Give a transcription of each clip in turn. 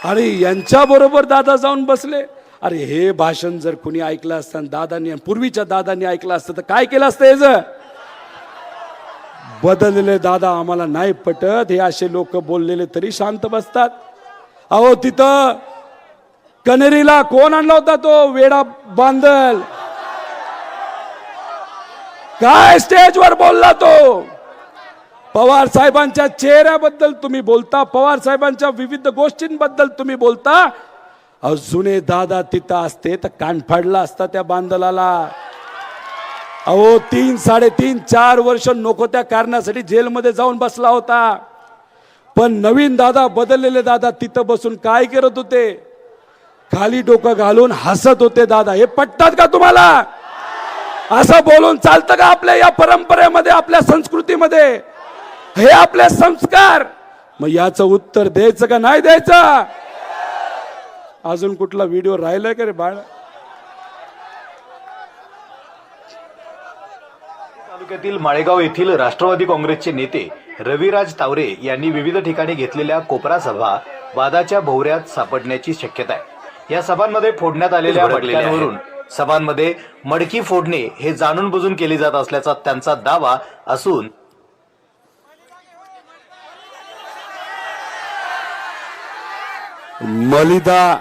अरे यांच्या बरोबर दादा जाऊन बसले. अरे हे भाषण जर कुणी ऐकलं असतं दादांनी, पूर्वीच्या दादांनी ऐकलं असतं तर काय केलं असतं? याच बदललेले दादा आम्हाला नाही पटत, हे असे लोक बोललेले तरी शांत बसतात. अहो तिथं कनेरीला कोण आणला होता? तो वेडा बांदल. काय स्टेजवर बोलला तो? पवार साहेबांच्या चेहऱ्याबद्दल तुम्ही बोलता, पवार साहेबांच्या विविध गोष्टींबद्दल तुम्ही बोलता. जुने दादा तिथं असते तर कान फाडला असता त्या बांदलाला. अहो 3, 3.5, 4 वर्ष नको त्या कारणासाठी जेलमध्ये जाऊन बसला होता. पण नवीन दादा, बदललेले दादा तिथं बसून काय करत होते? खाली डोकं घालून हसत होते दादा. हे पटतात का तुम्हाला? असं बोलून चालतं का आपल्या या परंपरेमध्ये, आपल्या संस्कृतीमध्ये? हे आपले संस्कार. मग याचं उत्तर द्यायचं का नाही द्यायचं? अजून कुठला व्हिडिओ राहिलाय का रे बाळ? तालुक्यातील माळेगाव येथील राष्ट्रवादी काँग्रेसचे नेते रविराज तावरे यांनी विविध ठिकाणी घेतलेल्या कोपरा सभा वादाच्या भोवऱ्यात सापडण्याची शक्यता आहे. या सभांमध्ये फोडण्यात आलेल्या मडक्यांवरून सभांमध्ये मडकी फोडणे हे जाणून बुजून केले जात असल्याचा त्यांचा दावा असून मलिदा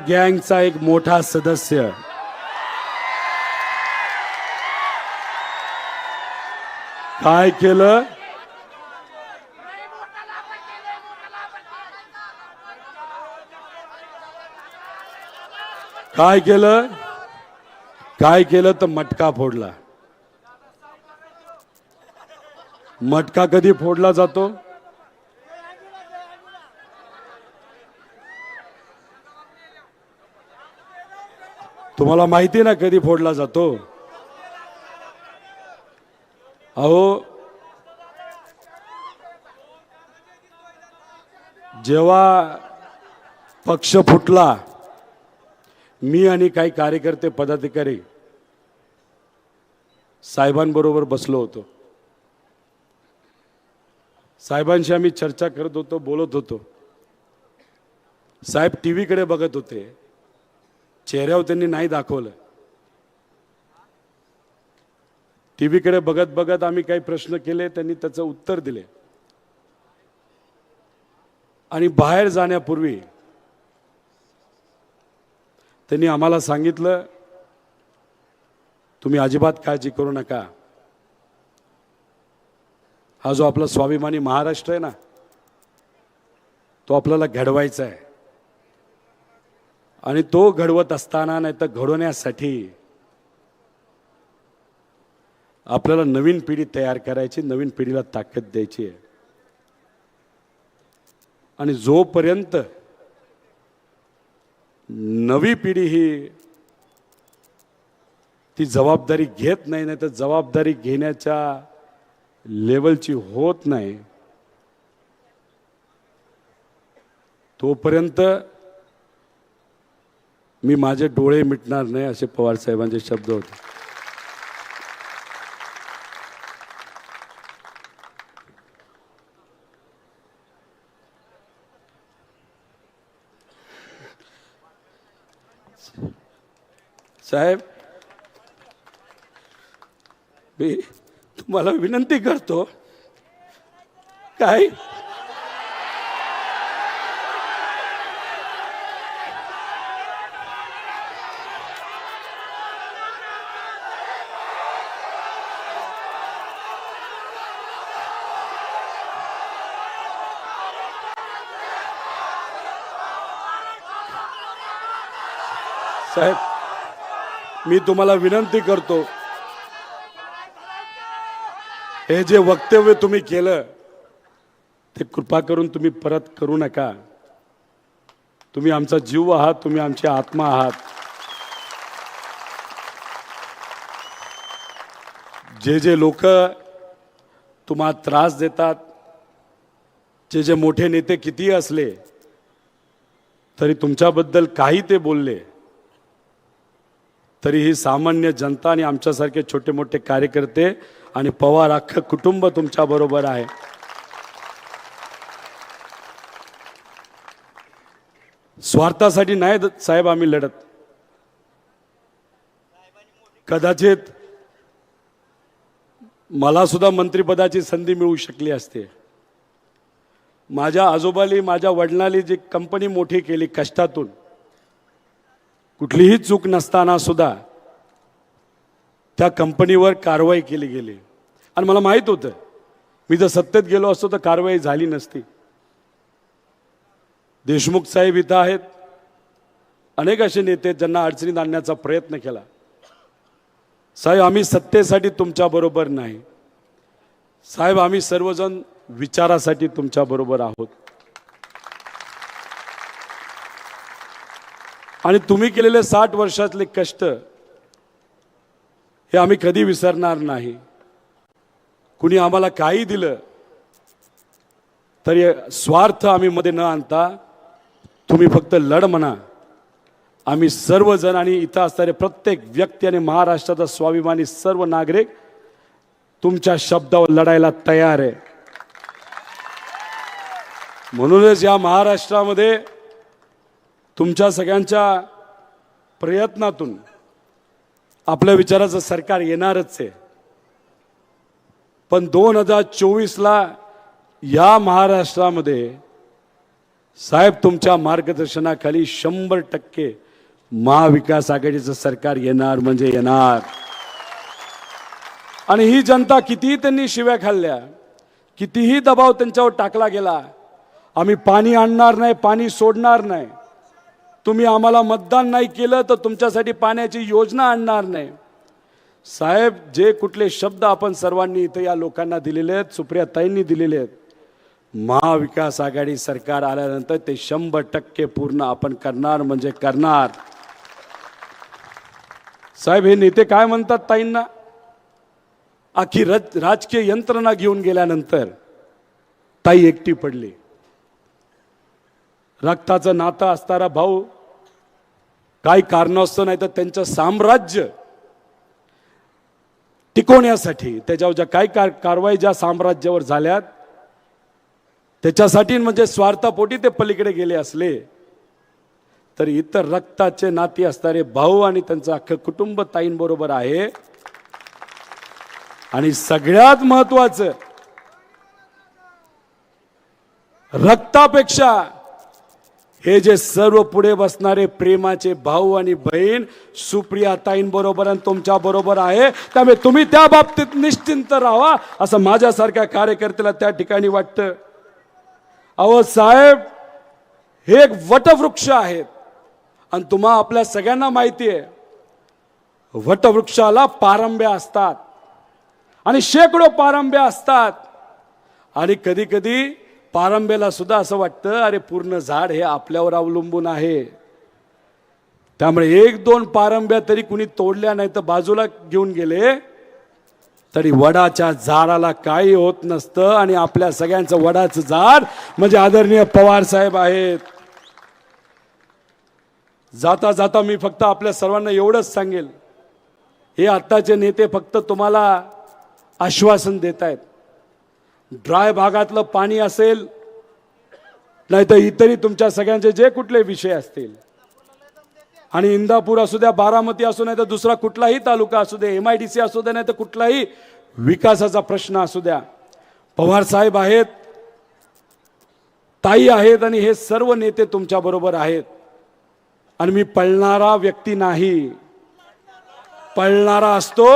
गँगचा एक मोठा सदस्य काय केलं? काय केलं तर मटका फोडला. मटका कधी फोडला जातो? तुम्हाला माहिती ना कधी फोडला जातो? अहो जेव्हा पक्ष फुटला, मी आणि काही कार्यकर्ते पदाधिकारी साहेबांबरोबर बसलो होतो. साहेबांशी आम्ही चर्चा करत होतो, बोलत होतो. साहेब टीव्हीकडे बघत होते, चेहऱ्यावर त्यांनी नाही दाखवलं. टीव्हीकडे बघत बघत आम्ही काही प्रश्न केले, त्यांनी त्याचं उत्तर दिले. आणि बाहेर जाण्यापूर्वी त्यांनी आम्हाला सांगितलं, तुम्ही अजिबात काळजी करू नका. हा जो आपला स्वाभिमानी महाराष्ट्र आहे ना, तो आपल्याला घडवायचा आहे. आणि तो घडवत असताना, नाही तर घडवण्यासाठी आपल्याला नवीन पिढी तयार करायची, नवीन पिढीला ताकद द्यायची आहे. आणि जोपर्यंत नवी पिढी ही ती जबाबदारी घेत नाही, नाही तर जबाबदारी घेण्याच्या लेवलची होत नाही, तोपर्यंत मी माझे डोळे मिटणार नाही, असे पवार साहेबांचे शब्द होते. साहेब मी तुम्हाला विनंती करतो, काय साहेब मी तुम्हाला विनंती करतो, हे जे वक्तव्य तुम्ही केलं ते कृपा करून तुम्ही परत करू नका. तुम्ही आमचा जीव आहात, तुम्ही आमची आत्मा आहात. जे लोक तुम्हाला त्रास देतात, जे मोठे नेते किती असले तरी तुमच्याबद्दल काही ते बोलले तरी ही सामान्य जनता आणि आमच्यासारखे छोटे मोठे कार्यकर्ते आणि पवार अख्खं कुटुंब तुमच्या बरोबर आहे. स्वार्थासाठी नाही साहेब आम्ही लढत. कदाचित मला सुद्धा मंत्रिपदाची संधी मिळू शकली असते. माझ्या आजोबाली माझ्या वडिलांनी जी कंपनी मोठी केली कष्टातून, कुठलीही चूक नसताना सुद्धा त्या कंपनीवर कारवाई केली गेली. आणि मला माहित होतं मी जर सत्तेत गेलो असतो तर कारवाई झाली नसती. देशमुख साहेब इथं आहेत, अनेक असे नेते ज्यांना अडचणीत आणण्याचा प्रयत्न केला. साहेब आम्ही सत्तेसाठी तुमच्या बरोबर नाही साहेब, आम्ही सर्वजण विचारासाठी तुमच्या बरोबर आहोत. आणि तुम्ही केलेले 60 वर्षातले कष्ट हे आम्ही कधी विसरणार नाही. कुणी आम्हाला काही दिलं तरी स्वार्थ आम्ही मध्ये न आणता तुम्ही फक्त लढ म्हणा. आम्ही सर्वजण आणि इथं असणारे प्रत्येक व्यक्ती आणि महाराष्ट्राचा स्वाभिमानी सर्व नागरिक तुमच्या शब्दावर लढायला तयार आहे. म्हणूनच या महाराष्ट्रामध्ये तुमच्या सगळ्यांच्या प्रयत्नातून आपल्या विचाराचं सरकार येणारच आहे. पण 2024ला या महाराष्ट्रामध्ये साहेब तुमच्या मार्गदर्शनाखाली 100% महाविकास आघाडीचं सरकार येणार म्हणजे येणार. आणि ही जनता कितीही त्यांनी शिव्या खाल्ल्या, कितीही दबाव त्यांच्यावर टाकला गेला, आम्ही पाणी आणणार नाही, पाणी सोडणार नाही, तुम्ही आम्हाला मतदान नाही केलं तर तुमच्यासाठी पाण्याची योजना आणणार नाही. साहेब जे कुठले शब्द आपण सर्वांनी इथं या लोकांना दिलेले आहेत, सुप्रियाताईंनी दिलेले आहेत, महाविकास आघाडी सरकार आल्यानंतर ते 100% पूर्ण आपण करणार म्हणजे करणार. साहेब हे नेते काय म्हणतात ताईंना, आखी राजकीय यंत्रणा घेऊन गेल्यानंतर ताई एकटी पडली. रक्ताचं नातं असणारा भाऊ काही कारणास्तव नाही तर त्यांचं साम्राज्य टिकवण्यासाठी त्याच्यावर ज्या काही कारवाई ज्या साम्राज्यावर झाल्यात त्याच्यासाठी म्हणजे स्वार्थापोटी ते पलीकडे गेले असले तर इतर रक्ताचे नाती असणारे भाऊ आणि त्यांचं अख्खं कुटुंब ताईंबरोबर आहे. आणि सगळ्यात महत्वाचं रक्तापेक्षा हे जे सर्व पुढे बसणारे प्रेमाचे भाऊ आणि बहीण सुप्रियाताईंबरोबर आणि तुमच्या बरोबर आहे. त्यामुळे तुम्ही त्या बाबतीत निश्चिंत राहा असं माझ्यासारख्या कार्यकर्त्याला त्या ठिकाणी वाटतं. अहो साहेब हे एक वटवृक्ष आहेत आणि तुम्हा आपल्या सगळ्यांना माहिती आहे वटवृक्षाला पारंब्या असतात आणि शेकडो पारंब्या असतात. आणि कधी कधी पारंब्याला सुद्धा असं वाटतं अरे पूर्ण झाड हे आपल्यावर अवलंबून आहे. त्यामुळे 1-2 पारंब्या तरी कुणी तोडल्या नाही तर बाजूला घेऊन गेले तरी वडाच्या झाडाला काही होत नसतं. आणि आपल्या सगळ्यांचं वडाचं झाड म्हणजे आदरणीय पवार साहेब आहेत. जाता जाता मी फक्त आपल्या सर्वांना एवढंच सांगेल, हे आत्ताचे नेते फक्त तुम्हाला आश्वासन देत आहेत. ड्राय भागातलं पाणी असेल नाही तर इतरही तुमच्या सगळ्यांचे जे कुठले विषय असतील, आणि इंदापूर असू द्या, बारामती असू नाही तर दुसरा कुठलाही तालुका असू दे, MIDC असू दे नाही तर कुठलाही विकासाचा प्रश्न असू द्या, पवार साहेब आहेत, ताई आहेत आणि हे सर्व नेते तुमच्या बरोबर आहेत. आणि मी पळणारा व्यक्ती नाही, पळणारा असतो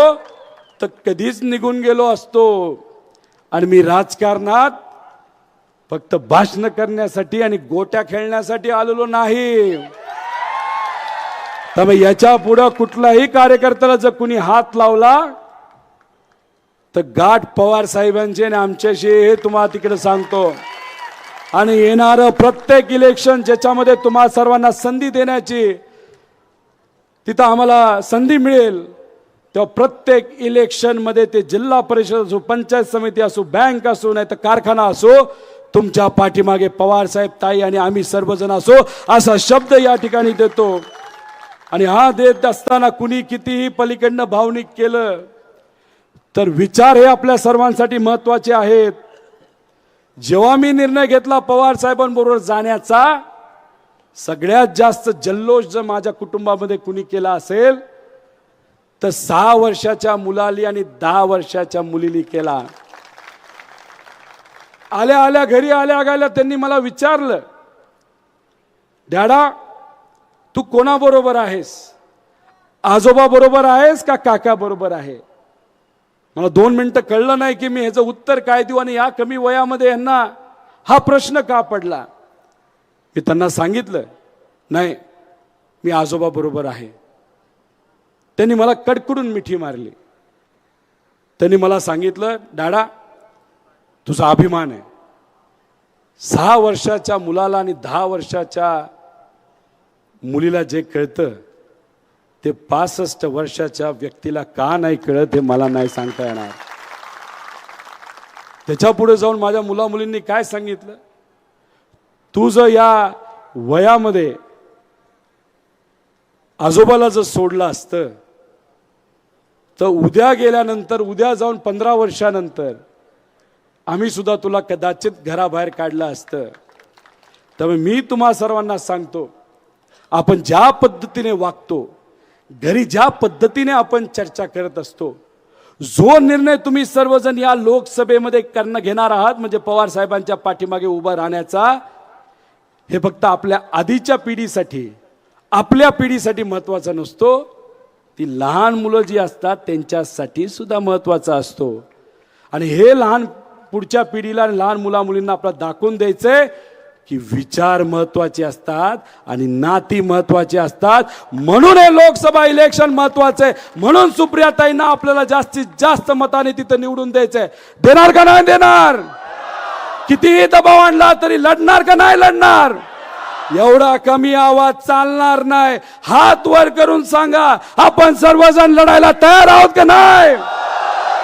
तर कधीच निघून गेलो असतो. आणि मी राजकारणात फक्त भाषण करण्यासाठी आणि गोट्या खेळण्यासाठी आलेलो नाही. त्यामुळे याच्या पुढे कुठलाही कार्यकर्त्याला जर कुणी हात लावला तर गाठ पवार साहेबांचे आणि आमच्याशी हे तुम्हाला तिकडे सांगतो. आणि येणारं प्रत्येक इलेक्शन ज्याच्यामध्ये तुम्हा सर्वांना संधी देण्याची तिथं आम्हाला संधी मिळेल तेव्हा प्रत्येक इलेक्शन मध्ये ते जिल्हा परिषद असो, पंचायत समिती असो, बँक असो नाही तर कारखाना असो, तुमच्या पाठीमागे पवार साहेब, ताई आणि आम्ही सर्वजण असो असा शब्द या ठिकाणी देतो. आणि हा देत असताना कुणी कितीही पलीकडनं भावनिक केलं तर विचार हे आपल्या सर्वांसाठी महत्त्वाचे आहेत. जेव्हा मी निर्णय घेतला पवार साहेबांबरोबर जाण्याचा, सगळ्यात जास्त जल्लोष जर माझ्या कुटुंबामध्ये कुणी केला असेल तर 6 वर्षाच्या मुलाली आणि 10 वर्षाच्या मुलीली केला. आल्या आल्या घरी आल्या गेल्या त्यांनी मला विचारलं, डॅडा तू कोणाबरोबर आहेस? आजोबा बरोबर आहेस का काका बरोबर आहे? मला 2 मिनिटं कळलं नाही की मी ह्याचं उत्तर काय देऊ आणि या कमी वयामध्ये यांना हा प्रश्न का पडला. मी त्यांना सांगितलं, नाही मी आजोबा बरोबर आहे. त्यांनी मला कडकडून मिठी मारली. त्यांनी मला सांगितलं, डाडा तुझा अभिमान आहे. 6 वर्षाच्या मुलाला आणि 10 वर्षाच्या मुलीला जे कळतं ते 65 वर्षाच्या व्यक्तीला का नाही कळत हे मला नाही सांगता येणार. त्याच्या पुढे जाऊन माझ्या मुला मुलींनी काय सांगितलं, तू जर या वयामध्ये आजोबाला जर सोडलं असतं तर उद्या गेल्यानंतर, उद्या जाऊन 15 वर्षानंतर आम्ही सुद्धा तुला कदाचित घराबाहेर काढलं असतं. त्यामुळे मी तुम्हा सर्वांना सांगतो, आपण ज्या पद्धतीने वागतो, घरी ज्या पद्धतीने आपण चर्चा करत असतो, जो निर्णय तुम्ही सर्वजण या लोकसभेमध्ये घेणार आहात म्हणजे पवार साहेबांच्या पाठीमागे उभा राहण्याचा, हे फक्त आपल्या आधीच्या पिढीसाठी, आपल्या पिढीसाठी महत्त्वाचा नसतो, ती लहान मुलं जी असतात त्यांच्यासाठी सुद्धा महत्त्वाचा असतो. आणि हे लहान पुढच्या पिढीला आणि लहान मुला मुलींना आपल्याला दाखवून द्यायचंय की विचार महत्त्वाचे असतात आणि नाती महत्त्वाचे असतात. म्हणून हे लोकसभा इलेक्शन महत्त्वाचं आहे. म्हणून सुप्रियाताईंना आपल्याला जास्तीत जास्त मताने तिथं निवडून द्यायचंय. देणार का नाही देणार? कितीही दबाव आणला तरी लढणार का नाही लढणार? एवढा कमी आवाज चालणार नाही. हात वर करून सांगा, आपण सर्वजण लढायला तयार आहोत का नाही?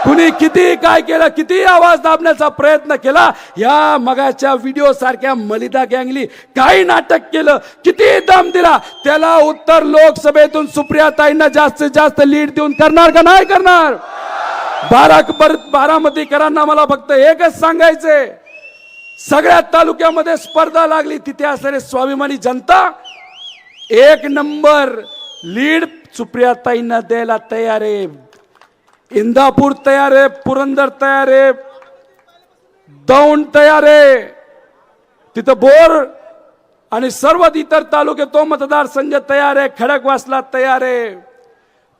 कुणी किती काय केलं, किती आवाज दाबण्याचा प्रयत्न केला, या मगाच्या व्हिडिओ सारख्या मलिदा गँगली काही नाटक केलं, किती दम दिला, त्याला उत्तर लोकसभेतून सुप्रियाताईंना जास्तीत जास्त लीड देऊन करणार का नाही करणार? बारामतीकरांना मला फक्त एकच सांगायचंय, सगळ्या तालुक्यामध्ये स्पर्धा लागली, तिथे असणारी स्वाभिमानी जनता 1 नंबर लीड सुप्रियाताईंना द्यायला तयार आहे. इंदापूर तयार आहे, पुरंदर तयार आहे, दौंड तयार आहे, तिथं बोर आणि सर्व इतर तालुके तो मतदारसंघ तयार आहे, खडकवासला तयार आहे.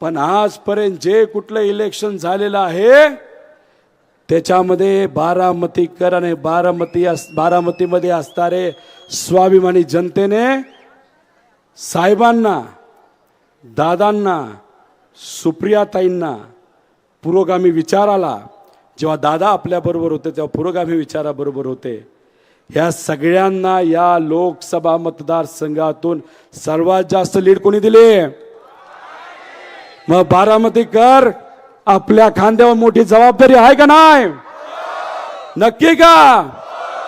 पण आजपर्यंत जे कुठलं इलेक्शन झालेलं आहे त्याच्यामध्ये बारामतीकर आणि बारामतीमध्ये असणारे स्वाभिमानी जनतेने साहेबांना, दादांना, सुप्रियाताईंना पुरोगामी विचाराला, जेव्हा दादा आपल्याबरोबर होते तेव्हा पुरोगामी विचाराबरोबर होते, ह्या सगळ्यांना या लोकसभा मतदारसंघातून सर्वात जास्त लीड कोणी दिली? मग बारामतीकर, आपल्या खांद्यावर मोठी जबाबदारी आहे का नाही? नक्की का?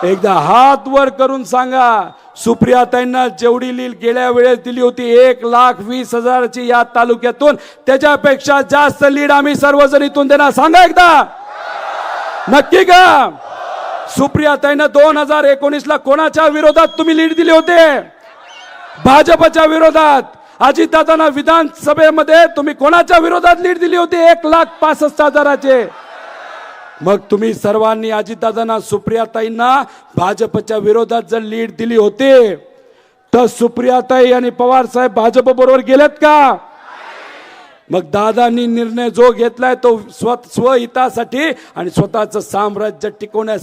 एकदा हात वर करून सांगा. सुप्रियाताईंना जेवढी लीड गेल्या वेळेस दिली होती 1,20,000ची या तालुक्यातून, त्याच्यापेक्षा जास्त लीड आम्ही सर्वजण इथून देणार. सांगा एकदा, नक्की का? सुप्रियाताईंना 2019ला कोणाच्या विरोधात तुम्ही लीड दिले होते? भाजपच्या विरोधात. अजितदादांना विधानसभेमध्ये तुम्ही कोणाच्या विरोधात लीड दिली होती? 1,65,000चे. मग तुम्ही सर्वांनी अजितदादांना, सुप्रियाताईंना भाजपच्या विरोधात जर लीड दिली होती तर सुप्रियाताई आणि पवार साहेब भाजप बरोबर गेलेत का? मग दादांनी निर्णय जो घेतलाय तो स्वहितासाठी आणि स्वतःचं साम्राज्य टिकवण्यासाठी